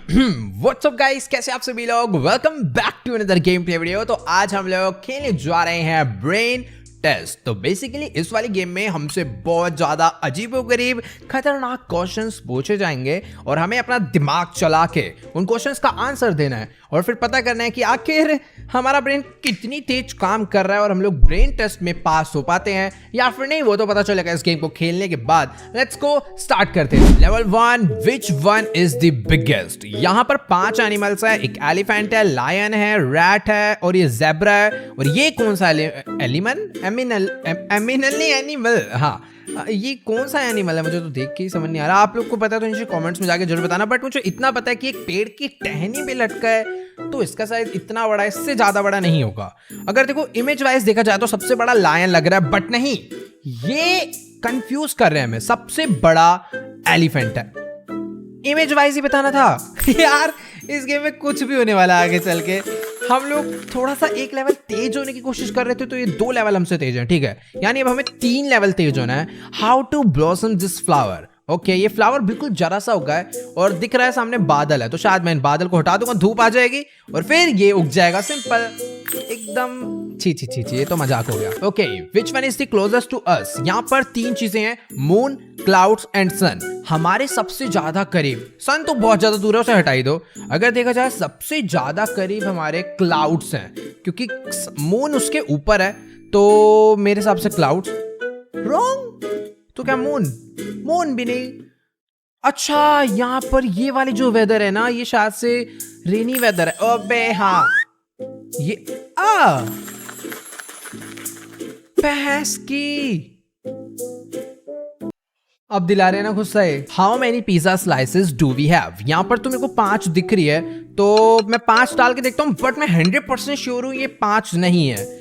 What's up guys, कैसे आप सभी लोग। Welcome back to another game play video. तो आज हम लोग खेलने जा रहे हैं ब्रेन टेस्ट। तो बेसिकली इस वाली गेम में हमसे बहुत ज्यादा अजीबोगरीब खतरनाक क्वेश्चंस पूछे जाएंगे और हमें अपना दिमाग चला के उन क्वेश्चंस का आंसर देना है और फिर पता करना है कि आखिर हमारा ब्रेन कितनी तेज काम कर रहा है और हम लोग ब्रेन टेस्ट में पास हो पाते हैं या फिर नहीं, वो तो पता चलेगा इस गेम को खेलने के बाद। लेट्स गो, स्टार्ट करते हैं। Level 1, which one is the biggest. यहाँ पर 5 एनिमल्स है, एक एलिफेंट है, लायन है, रैट है और ये ज़ेब्रा है। और ये कौन सा एनिमल, हाँ ये कौन सा एनिमल है मुझे तो देख के ही समझ नहीं आ रहा। आप लोग को पता है तो नीचे कमेंट्स में जाके जरूर बताना। बट मुझे इतना पता है कि एक पेड़ की टहनी पे लटका है तो इसका शायद इतना बड़ा, इससे ज्यादा बड़ा नहीं होगा। अगर देखो इमेज वाइज देखा जाए तो सबसे बड़ा लायन लग रहा है, बट नहीं, ये कंफ्यूज कर रहे हैं हमें। सबसे बड़ा एलिफेंट है, इमेज वाइज ही बताना था यार। इस गेम में कुछ भी होने वाला है आगे चल के। हम लोग थोड़ा सा एक लेवल तेज होने की कोशिश कर रहे थे तो ये 2 लेवल हमसे तेज है, ठीक है। यानी अब हमें 3 लेवल तेज होना है। How to blossom this flower. Okay, ये फ्लावर बिल्कुल जरा सा उगा है और दिख रहा है सामने बादल है, तो शायद मैं इन बादल को हटा दूंगा, धूप आ जाएगी और फिर ये उग जाएगा। सिंपल, एकदम। छी, ये तो मजाक हो गया। Okay, which one is the closest to us. यहाँ पर 3 चीजें हैं, मून, क्लाउड्स एंड सन। हमारे सबसे ज्यादा करीब, सन तो बहुत ज्यादा दूर है, उसे हटाई दो। अगर देखा जाए सबसे ज्यादा करीब हमारे क्लाउड्स हैं, क्योंकि मून उसके ऊपर है, तो मेरे हिसाब से क्लाउड्स। रॉन्ग, तो क्या मून भी नहीं। अच्छा, यहाँ पर ये वाली जो वेदर है ना, ये शायद से रेनी वेदर है। अबे हाँ, ये भैंस की। अब दिला रहे ना गुस्सा है। How many pizza slices do we have. यहाँ पर तो मेरे को 5 दिख रही है, तो मैं 5 डाल के देखता हूँ, बट मैं 100% श्योर हूँ ये 5 नहीं है।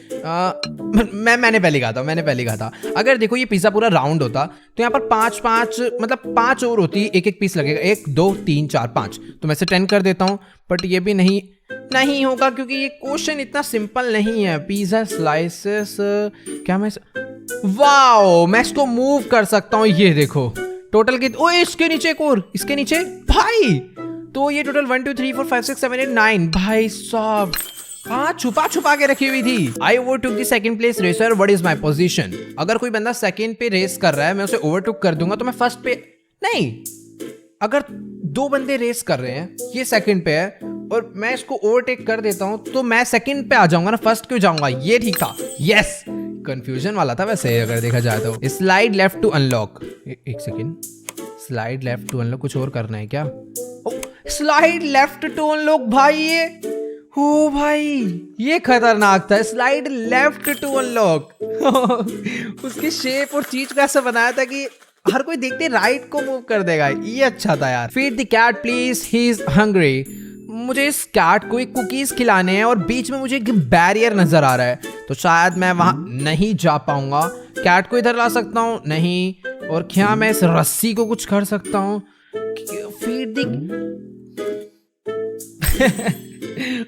मैंने पहले कहा था अगर देखो ये पिज्जा पूरा राउंड होता तो यहाँ पर 5 मतलब 5 और होती, एक एक पीस लगेगा। 1 2 3 4 5, तो मैं से 10 कर देता हूँ। बट ये भी नहीं होगा क्योंकि ये क्वेश्चन इतना सिंपल नहीं है। पिज्जा स्लाइसेस, क्या मैं वाओ, मैं इसको मूव कर सकता हूँ। ये देखो टोटल कितने, ओए इसके नीचे एक और, इसके नीचे भाई, तो ये टोटल 1 2 3 4 5 6 7 8 9। भाई साहब, हाँ छुपा के रखी हुई थी। I overtook the second place racer, what is my position. अगर कोई बंदा सेकंड पे रेस कर रहा है, मैं उसे ओवरटुक कर दूंगा तो मैं फर्स्ट पे नहीं। अगर 2 बंदे रेस कर रहे हैं, ये सेकंड पे है और मैं इसको ओवरटेक कर देता हूं तो मैं सेकंड पे आ जाऊंगा ना, फर्स्ट क्यों जाऊंगा। ये ठीक था, यस। कंफ्यूजन वाला था वैसे अगर देखा जाए तो। स्लाइड लेफ्ट टू अनलॉक, एक second, slide left to unlock, कुछ और करना है क्या। स्लाइड लेफ्ट टू अनलॉक, भाई ये, ओ भाई ये खतरनाक था। स्लाइड लेफ्ट टू अनलॉक उसकी शेप और चीज को ऐसा बनाया था कि हर कोई देखते राइट को मूव कर देगा। ये अच्छा था यार। Feed the cat please, he is hungry. मुझे इस कैट को एक कुकीज खिलाने हैं और बीच में मुझे एक बैरियर नजर आ रहा है, तो शायद मैं वहां नहीं जा पाऊंगा। कैट को इधर ला सकता हूँ, नहीं। और क्या मैं इस रस्सी को कुछ कर सकता हूँ। फीड द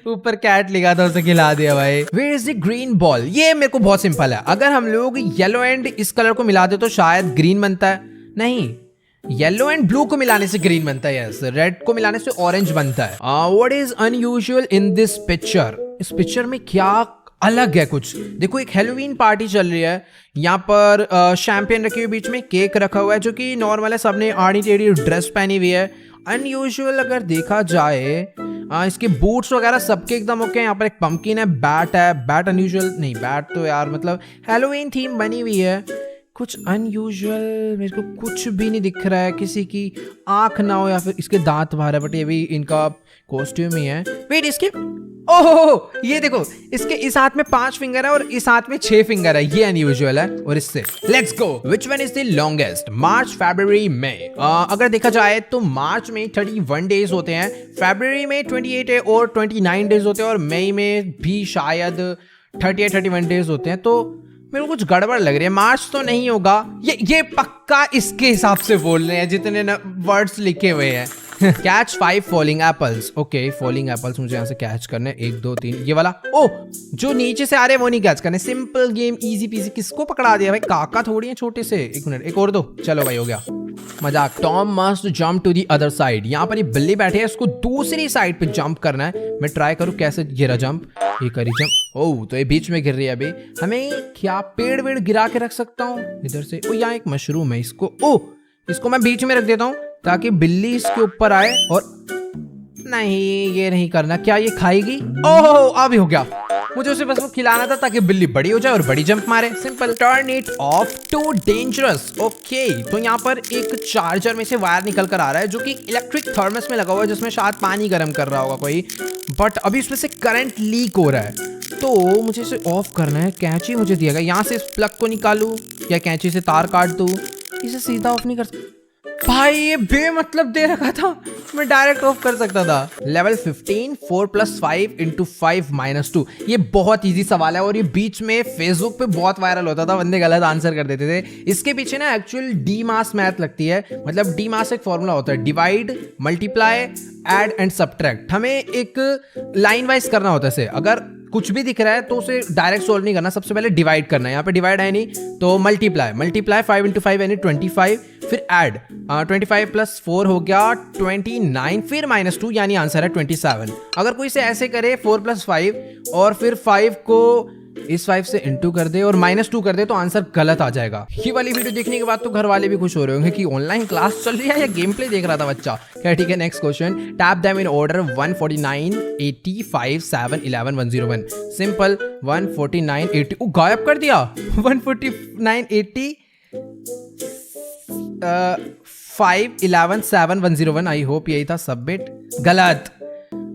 ऊपर कैट लिखा था, उसे खिला दिया भाई। Where is the green ball. ये मेरे को बहुत सिंपल है। अगर हम लोग येलो एंड इस कलर को मिला दे तो शायद ग्रीन बनता है। नहीं, येलो एंड ब्लू को मिलाने से ग्रीन बनता है, यस। रेड को मिलाने से ऑरेंज बनता है। What is unusual in this picture. इस पिक्चर में क्या अलग है कुछ। देखो एक हैलोवीन पार्टी चल रही है, यहाँ पर शैंपेन रखी हुई, बीच में केक रखा हुआ है जो कि नॉर्मल है, सबने आड़ी टेढ़ी ड्रेस पहनी हुई है। अनयूजुअल अगर देखा जाए, इसके बूट्स वगैरह सबके एकदम ओके। यहाँ पर एक पंपकिन है, बैट है, बैट अनयूजुअल नहीं, बैट तो यार मतलब हैलोवीन थीम बनी हुई है। कुछ अनयूजुअल मेरे को कुछ भी नहीं दिख रहा है। किसी की आंख ना हो या फिर इसके दांत बाहर है, बट ये भी इनका कॉस्ट्यूम ही है। वेट, इसके ओह ये देखो, इसके इस हाथ में 5 फिंगर है और इस हाथ में 6 फिंगर है। ये अनयूजुअल है। और इससे let's go, which one is the longest. March, फरवरी, मई। अगर देखा जाए तो मार्च में 31 डेज होते हैं, फरवरी में 28 और 29 डेज होते हैं और मई में भी शायद 31 डेज होते हैं। तो मेरे को कुछ गड़बड़ लग रही है। मार्च तो नहीं होगा, ये पक्का इसके हिसाब से बोल रहे हैं जितने वर्ड्स लिखे हुए हैं। Catch 5 falling apples. Okay, falling apples मुझे यहाँ से कैच करने, 1 2 3, ये वाला। ओ, जो नीचे से आ रहे हैं वो नहीं कैच करने। Simple game, easy PG. किसको पकड़ा दिया भाई, काका थोड़ी है छोटे से। 1 मिनट, एक और दो। चलो भाई, हो गया मजाक। Tom must jump to the other side. यहाँ पर ये बिल्ली बैठे है, इसको दूसरी साइड पे जंप करना है। मैं ट्राई करूँ कैसे गिरा जंप, ये करी जंप। ओह, तो ये बीच में गिर रही है अभी। हमें क्या पेड़ वेड़ गिरा के रख सकता हूँ इधर से? ओ, यहाँ एक मशरूम है, इसको इसको मैं बीच में रख देता हूँ ताकि बिल्ली इसके ऊपर आए। और नहीं, ये नहीं करना। क्या ये खाएगी? ओह, अभी हो गया। मुझे उसे बस वो खिलाना था ताकि बिल्ली बड़ी हो जाए और बड़ी जंप मारे। Simple. Turn it off too dangerous. Okay, तो यहाँ पर एक चार्जर में से वायर निकल कर आ रहा है जो कि इलेक्ट्रिक थर्मस में लगा हुआ है, जिसमें शायद पानी गर्म कर रहा होगा कोई। बट अभी उसमें से करंट लीक हो रहा है, तो मुझे इसे ऑफ करना है। कैंची मुझे दिया गया, यहाँ से इस प्लग को निकालूं या कैंची से तार काट दूं? इसे सीधा ऑफ नहीं कर सकता भाई, ये बेमतलब दे रखा था। मैं डायरेक्ट ऑफ कर सकता था। लेवल 15 4 + 5 × 5 - 2। ये बहुत इजी सवाल है और ये बीच में फेसबुक पे बहुत वायरल होता था, बंदे गलत आंसर कर देते थे। इसके पीछे ना एक्चुअल डी मास मैथ लगती है। मतलब डी मास एक फॉर्मूला होता है, divide, multiply, add and subtract. हमें एक लाइन वाइज करना होता है इसे। अगर कुछ भी दिख रहा है तो उसे डायरेक्ट सोल्व नहीं करना, सबसे पहले डिवाइड करना है। यहाँ पे डिवाइड है नहीं तो मल्टीप्लाई 5 × 5 यानी 25, फिर ऐड 25 + 4 हो गया 29, फिर -2 यानी आंसर है 27। अगर कोई इसे ऐसे करे 4 + 5 और फिर 5 को इस 5 से इंटू कर दे और -2 कर दे तो आंसर गलत आ जाएगा। ये वाली वीडियो देखने के बाद तो घर वाले भी खुश हो रहे होंगे कि ऑनलाइन क्लास चल रही है या गेम प्ले देख रहा था बच्चा। क्या ठीक है, next question. Tap them in order 149 85 7 11 101। Simple. 149 80, ओ गायब कर दिया। 149 80 5 11 7 101। आई होप यही था। सबमिट। गलत।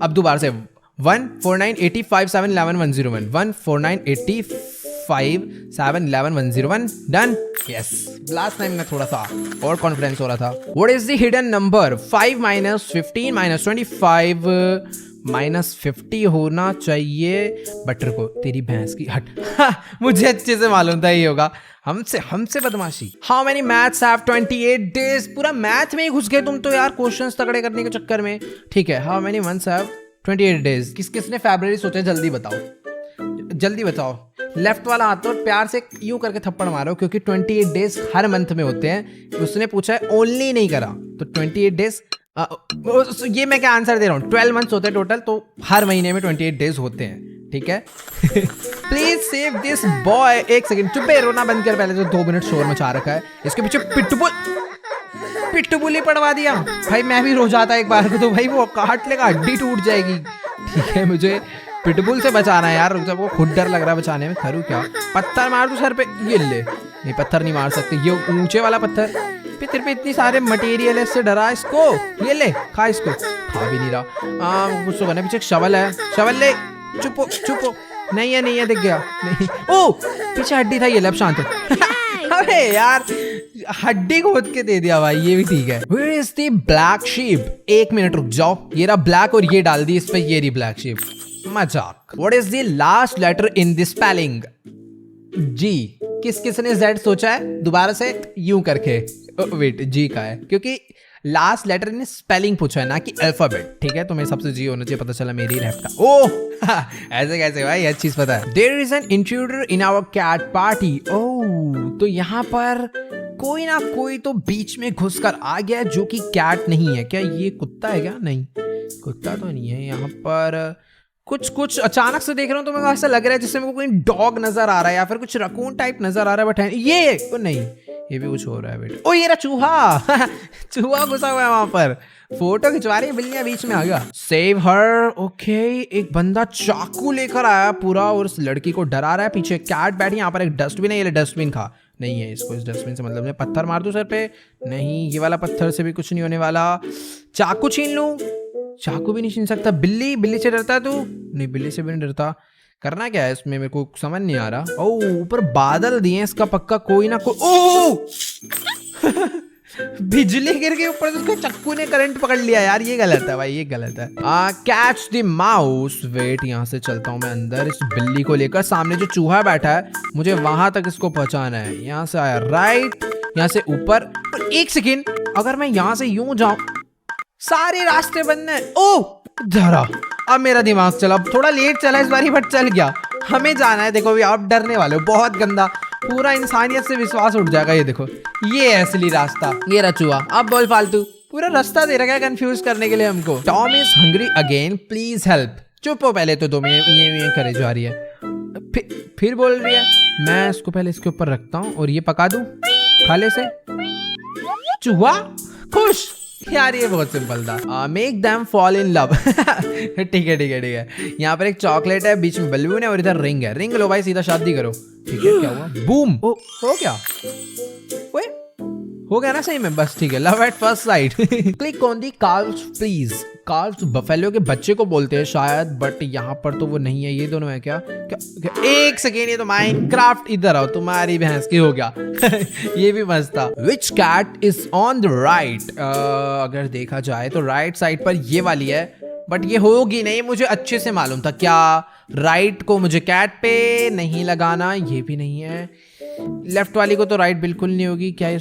अब दोबारा से 149 85 7 11 101। 149 85 7 11 101। डन। यस, लास्ट टाइम में थोड़ा सा और कॉन्फिडेंस हो रहा था। What is the hidden number? 5 - 15 - 25 - 50 होना चाहिए। बटर को तेरी भैंस की हट। मुझे अच्छे से मालूम था ये होगा। हमसे बदमाशी। How many maths have 28 days? पूरा मैथ में ही घुस गए तुम तो यार, क्वेश्चंस तगड़े करने के चक्कर में। ठीक है, how many months have 28 days? किसने फरवरी सोचा? जल्दी बताओ, जल्दी बताओ। लेफ्ट वाला हाथ तो प्यार से यूं करके थप्पड़ मारो, क्योंकि 28 डेज हर मंथ में होते हैं। उसने पूछा है, ओनली नहीं करा, तो 28 डेज। ये मैं क्या आंसर दे रहा हूँ? 12 मंथ्स होते हैं टोटल, तो हर महीने में 28 डेज होते हैं। ठीक है। Please save this boy. 1 second चुप है, रोना बंद कर। पहले तो 2 मिनट शोर मचा रखा है। इसके पीछे पिट्टुबुल ही पड़वा दिया भाई। मैं भी रो जाता एक बार को तो भाई वो काट लेगा, हड्डी टूट जाएगी। ठीक है, मुझे पिटबुल से बचाना है यार। जब वो खुद डर लग रहा है बचाने में। करूँ क्या? पत्थर मार दूं सर पे? ये ले, नहीं पत्थर नहीं मार सकते, ये ऊंचे वाला पत्थर। तेरे पे इतनी सारे मटेरियल है, इससे डरा। इसको ये ले, खा। इसको खा भी नहीं रहा। कुछ तो बना। पीछे एक शवल है, शवल ले। चुपो चुपो। नहीं है, दिख गया। नहीं, ओ पीछे हड्डी था, ये लब शांत हो। अरे यार, हड्डी खोद के दे दिया भाई, ये भी ठीक है। Where is the black sheep? 1 minute रुक जाओ। ये रहा ब्लैक और ये डाल दी इस पे, ये रही ब्लैक शीप। मजाक। What is the last letter in the spelling? G। किसने Z सोचा है? दोबारा से यूं करके। वेट, G का है क्योंकि लास्ट लेटर ने स्पेलिंग पूछा है ना कि अल्फाबेट। ठीक है, तो मेरे सबसे जी होना चाहिए। पता चला मेरी लेफ्ट का। ओह ऐसे कैसे भाई, अच्छी चीज पता है। There is an intruder in our cat party. Oh, तो यहाँ पर कोई ना कोई तो बीच में घुसकर आ गया जो कि कैट नहीं है। क्या ये कुत्ता है क्या? नहीं, कुत्ता तो नहीं है। यहाँ पर कुछ अचानक से देख रहा हूँ तो मेरे को ऐसा लग रहा है जैसे मेरे को कोई डॉग नजर आ रहा है या फिर कुछ रकून टाइप नजर आ रहा है। बट ये तो नहीं, ये भी कुछ हो रहा है बेटा। ओ ये रहा चूहा। चूहा घुसा हुआ है वहां पर। फोटो खिंचवा रही है बिल्लियां, बीच में आ गया। Save her. ओके, एक बंदा चाकू लेकर आया पूरा और उस लड़की को डरा रहा है। पीछे कैट बैठी। यहाँ पर एक डस्टबिन है, ये डस्टबिन खा। नहीं है इसको, इस डस्टबिन से मतलब नहीं। पत्थर मार दूं सर पे? नहीं, ये वाला पत्थर से भी कुछ नहीं होने वाला। चाकू छीन लूं? चाकू भी नहीं छीन सकता। बिल्ली से डरता है तू? नहीं, बिल्ली से भी नहीं डरता। करना क्या है इसमें, मेरे को समझ नहीं आ रहा। ओ ऊपर बादल दिए, इसका पक्का कोई ना कोई। ओ बिजली गिर के ऊपर से उसको चक्कू ने करंट पकड़ लिया यार। ये गलत है भाई, ये गलत है। Catch the mouse. वेट, यहाँ से चलता हूँ मैं अंदर इस बिल्ली को लेकर। सामने जो चूहा बैठा है मुझे वहां तक इसको पहुंचाना है। यहाँ से आया राइट, यहाँ से ऊपर। 1 सेकेंड, अगर मैं यहाँ से यूं जाऊं, सारे रास्ते बंद हैं। ओ धरा, अब मेरा दिमाग चला, थोड़ा लेट चला इस बारी बट चल गया। हमें जाना है, देखो अभी आप डरने वाले हो, बहुत गंदा, पूरा इंसानियत से विश्वास उठ जाएगा। ये देखो, ये है असली रास्ता, ये रचुआ। अब बोल फालतू, पूरा रास्ता दे रखा है कंफ्यूज करने के लिए हमको। Tom is hungry again, please help. चुप हो पहले तो, 2 मिनट ये करे जा रही है, फिर बोल रही है। मैं इसको पहले इसके ऊपर रखता हूँ और ये पका दूं खाले से। चूहा खुश। यार ये बहुत सिंपल था। Make them fall in love. ठीक है ठीक है ठीक है। यहाँ पर एक चॉकलेट है, बीच में बलून है और इधर रिंग है। रिंग लो भाई, सीधा शादी करो। ठीक है, क्या हुआ? बूम। हो गया, ओए हो गया ना सही में, बस ठीक है। Love at first sight. Click on the calves please. Calves buffalo के बच्चे को बोलते हैं शायद, बट यहाँ पर तो वो नहीं है। ये दोनों है क्या? एक सेकेंड, ये तो माइनक्राफ्ट। इधर आओ, तुम्हारी भैंस की हो गया। ये भी मस्त था। Which cat is on the right? अगर देखा जाए तो राइट साइड पर ये वाली है, बट ये होगी नहीं, मुझे अच्छे से मालूम था। क्या राइट को मुझे कैट पे नहीं लगाना, ये भी नहीं है। लेफ्ट वाली को तो राइट बिल्कुल नहीं होगी। क्या ये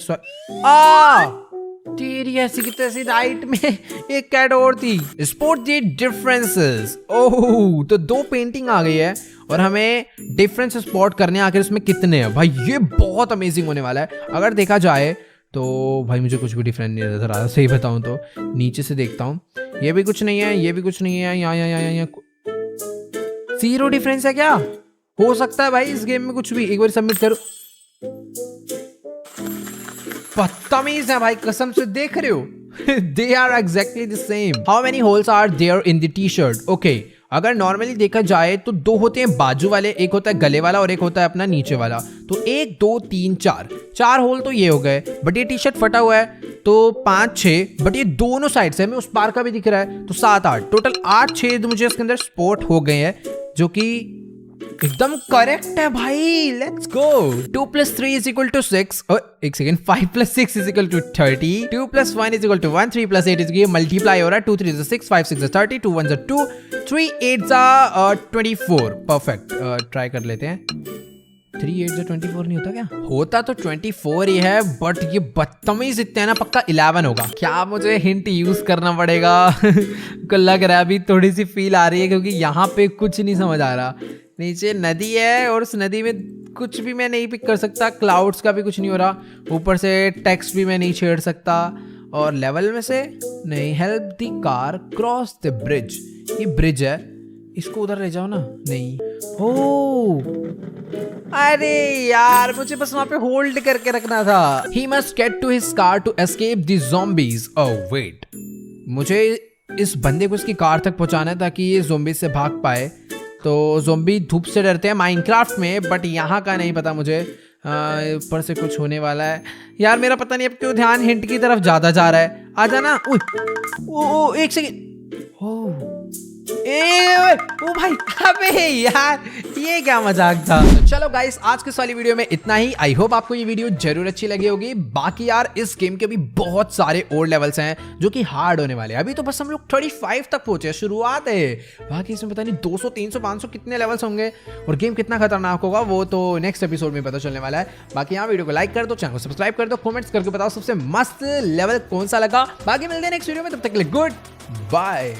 तेरी ऐसी की तैसी राइट में एक कैट और थी। Spot the differences. ओह, तो 2 पेंटिंग आ गई है और हमें डिफरेंस स्पॉट करने आखिर इसमें कितने हैं। भाई ये बहुत अमेजिंग होने वाला है। अगर देखा जाए तो भाई मुझे कुछ भी डिफरेंट नहीं नजर आ रहा, सही बताऊं तो। नीचे से देखता हूँ, ये भी कुछ नहीं है, ये भी कुछ नहीं है। यहाँ 0 डिफरेंस है क्या? हो सकता है भाई इस गेम में कुछ भी। एक बार सबमिट करो। बदतमीज है भाई, कसम से, देख रहे हो? They are exactly the same. How many holes are there in the t-shirt? Okay. अगर नॉर्मली देखा जाए तो 2 होते हैं बाजू वाले, एक होता है गले वाला और एक होता है अपना नीचे वाला। तो 1 2 3 4 होल तो ये हो गए। बट ये टी शर्ट फटा हुआ है तो 5 6, बट ये दोनों साइड से हमें उस पार का भी दिख रहा है, तो 7 8, टोटल 8 छेद मुझे इसके अंदर स्पॉट हो गए हैं, जो कि एकदम करेक्ट है भाई। Let's go. 2 + 3 = 6। एक सेकेंड, 5 + 6 = 30। 2 + 1 = 1। 3 + 8 ये मल्टीप्लाई हो रहा है। 2 3 6, 5 6 30, 2 1 2, 3 8 24। परफेक्ट। ट्राई कर लेते हैं। 3 8 24 नहीं होता क्या? होता तो 24 ही है, बट ये बदतमीज इतने हैं ना, पक्का 11 होगा। क्या मुझे हिंट यूज करना पड़ेगा? को लग रहा है अभी थोड़ी सी फील आ रही है, क्योंकि यहाँ पे कुछ नहीं समझ आ रहा। नीचे नदी है और उस नदी में कुछ भी मैं नहीं पिक कर सकता। क्लाउड्स का भी कुछ नहीं हो रहा। ऊपर से टेक्स्ट भी मैं नहीं छेड़ सकता। और लेवल में से नहीं। Help the car cross the bridge. ये ब्रिज है, इसको उधर ले जाओ ना। नहीं। ओ अरे यार, मुझे बस वहां पे होल्ड करके रखना था। He must get to his car to escape the zombies. Oh wait, मुझे इस बंदे को इसकी कार तक पहुंचाना है ताकि ये ज़ोंबी से भाग पाए। तो ज़ोंबी धूप से डरते हैं माइनक्राफ्ट में, बट यहाँ का नहीं पता मुझे। ऊपर से कुछ होने वाला है यार। मेरा पता नहीं अब क्यों ध्यान हिंट की तरफ ज्यादा जा रहा है। आ जाना। ओ एक सेकेंड। ओ भाई, अबे यार ये क्या मजाक था। तो चलो गाइस, आज के वाली वीडियो में इतना ही। आई होप आपको ये वीडियो जरूर अच्छी लगी होगी। बाकी यार इस गेम के भी बहुत सारे और लेवल्स हैं जो कि हार्ड होने वाले हैं। अभी तो बस हम लोग 35 तक पहुंचे, शुरुआत है। बाकी इसमें पता नहीं 200 300 500 कितने लेवल्स होंगे और गेम कितना खतरनाक होगा, वो तो नेक्स्ट एपिसोड में पता चलने वाला है। बाकी यहाँ वीडियो को लाइक कर दो, चैनल को सब्सक्राइब कर दो, कमेंट्स करके बताओ सबसे मस्त लेवल कौन सा लगा। बाकी मिलते हैं नेक्स्ट वीडियो में, तब तक के लिए गुड बाय।